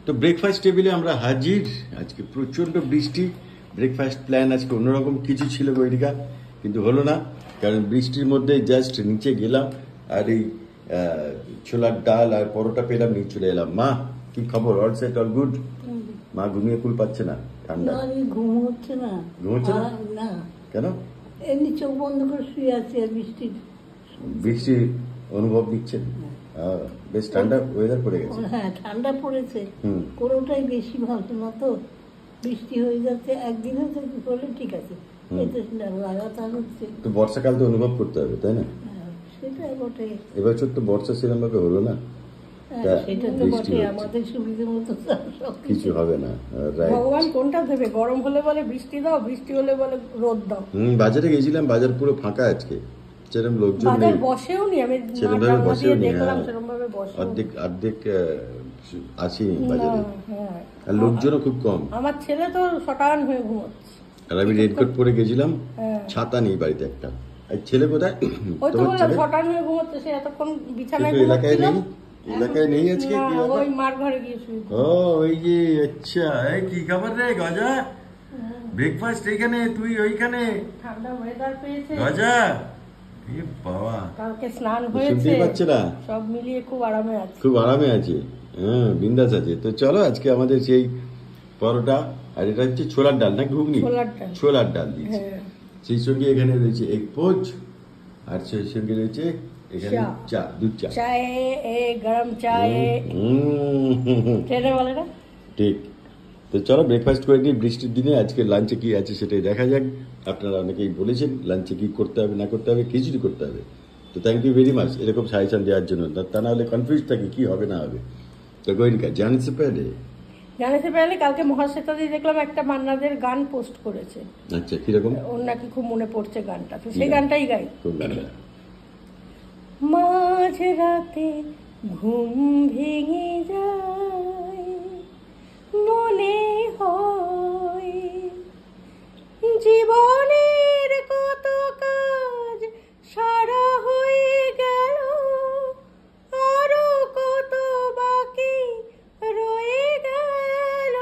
তো ব্রেকফাস্ট টেবিলে আমরা হাজির। আজকে প্রচন্ড বৃষ্টি। ব্রেকফাস্ট প্ল্যান আজকে অন্যরকম কিছু ছিল গৈরিকা, কিন্তু হলো না, কারণ বৃষ্টির মধ্যে জাস্ট নিচে গেলাম আর এই ছোলার ডাল আর পরোটা পেলাম, নিয়ে চলে এলাম। মা কি খবর? All set, all good? মা ঘুমিয়ে কুল পাচ্ছে না, ঠান্ডা ঘুম হচ্ছে না। ঘুমোচ্ছে না কেন? এমনি চোখ বন্ধ করে শুয়ে আছি আর বৃষ্টির অনুভব নিচ্ছেন? বেশ ঠান্ডা ওয়েদার পড়ে গেছে। হ্যাঁ ঠান্ডা পড়েছে, কোনোটাই বেশি ভালো না তো। বৃষ্টি হয়ে যাচ্ছে একদিন হলে ঠিক আছে, এতে লাগাতার হচ্ছে। তো বর্ষাকাল তো অনুভব করতে হবে, তাই না? সেটাই বটে। এবছর তো বর্ষা সেরকম ভাবে হলো না, সেটা তো বটে, আমাদের সুবিধে মতো কিছু হবে না। ভগবান কোনটা দেবে? গরম হলে বলে বৃষ্টি দাও, বৃষ্টি হলে বলে রোদ দাও। বাজারে গেছিলাম, বাজার পুরো ফাঁকা আজকে, সেরকম লোকজন নেই। বাজার বসেও নি, আমি সেরকম ভাবে বসেও নি, সেরকম ভাবে বসেও অর্ধেক আসেনি বাজারে, আর লোকজনও খুব কম। আমার ছেলে তো শটান হয়ে ঘুমোচ্ছে, আর আমি রেনকোট পরে গেছিলাম, ছাতা নেই বাড়িতে একটা। আর ছেলে কোথায়? ওই তো বললাম শটান হয়ে ঘুমোচ্ছে, সে এতক্ষণ বিছানায় এলাকায় নেই, এলাকায় নেই আজকে। ওই মার ঘরে গিয়েছিল। ও ওই যে, আচ্ছা। এই কি খবর রে গজা? ব্রেকফাস্ট এইখানে, তুই ওইখানে? ঠান্ডা ওয়েদার পেয়েছে গজা। এ বাবা, কালকে স্নান হয়েছে, পাচ্ছে না, সব মিলিয়ে খুব আরামে আছে। খুব আরামে আছে, হ্যাঁ বিন্দাস আছে। তো চলো আজকে আমাদের সেই পরোটা, আর এটা হচ্ছে ছোলার ডাল না ঘুগনি? ছোলার ডাল দিয়েছি। সেই সঙ্গে এখানে রয়েছে এগ পোচ, আর সেই সঙ্গে রয়েছে এখানে চা, দুধ চা, গরম চা বলে না, ঠিক। তো চলো ব্রেকফাস্ট করে নিই বৃষ্টির দিনে। আজকে লাঞ্চে কি আছে সেটাই দেখা যাক। আপনারা অনেকেই বলেছেন লাঞ্চে কি করতে হবে না করতে হবে, খিচুড়ি করতে হবে। তো থ্যাংক ইউ ভেরি মাচ এরকম সাজেশন দেওয়ার জন্য, তা না হলে কনফিউজ থাকি কি হবে না হবে। তো গৈরিকা জানতে পেলে কালকে মহাশ্বেতাদি দেখলাম একটা মান্নাদের গান পোস্ট করেছে। আচ্ছা, কিরকম? ওর নাকি খুব মনে পড়ছে গানটা, তো সেই গানটাই গাই। কোন গানটা? মাঝ রাতে ঘুম ভেঙে যায়, মনে হয় জীবনের কত কাজ সারা হয়ে গেল, আরো কত বাকি রয়ে গেল,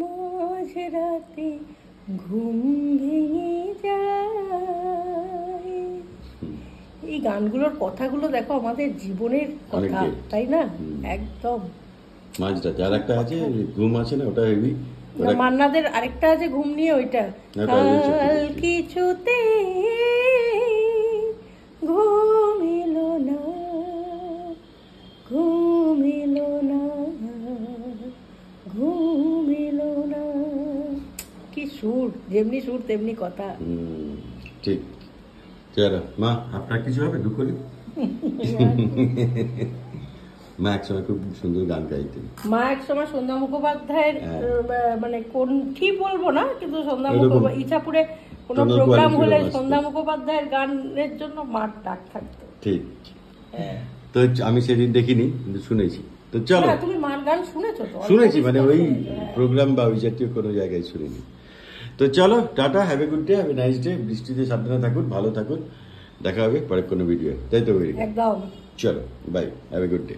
মাঝ রাতে ঘুম ভেঙে যায়। এই গানগুলোর কথাগুলো দেখো আমাদের জীবনের কথা, তাই না? একদম মাঝরাতে। আর একটা আছে ঘুম আছে না, ওটা হেভি। মান্নাদের আরেকটা আছে ঘুম নিয়ে, ওইটা কাল কিছুতে ঘুম এলো না, ঘুম এলো না, ঘুম এলো না। কি সুর, যেমনি সুর তেমনি কথা। ঠিক। চলো মা, আপনার কিছু হবে দুঃখ নেই? মা একসময় খুব সুন্দর গান গাইতেন। মা একসময় সন্ধ্যা মুখোপাধ্যায়ের মানে কোন ঠিক বলবো না, কিন্তু সন্ধ্যা মুখোপাধ্যায় ইচ্ছাপুরে কোনো প্রোগ্রাম হলে সন্ধ্যা মুখোপাধ্যায়ের গানের জন্য মার ডাক থাকতো। ঠিক। তো আমি সেদিন দেখিনি, কিন্তু শুনেছি। তো চলো, তুমি মার গান শুনেছো? তো শুনেছি, মানে ওই প্রোগ্রাম বা ওই জাতীয় কোনো জায়গায় শুনিনি। তো চলো tata, have a good day, have a nice day. বৃষ্টিতে সাবধানে থাকুন, ভালো থাকুন, দেখা হবে পরের কোনো ভিডিও, তাই তো? একদম। চলো bye, have a good day.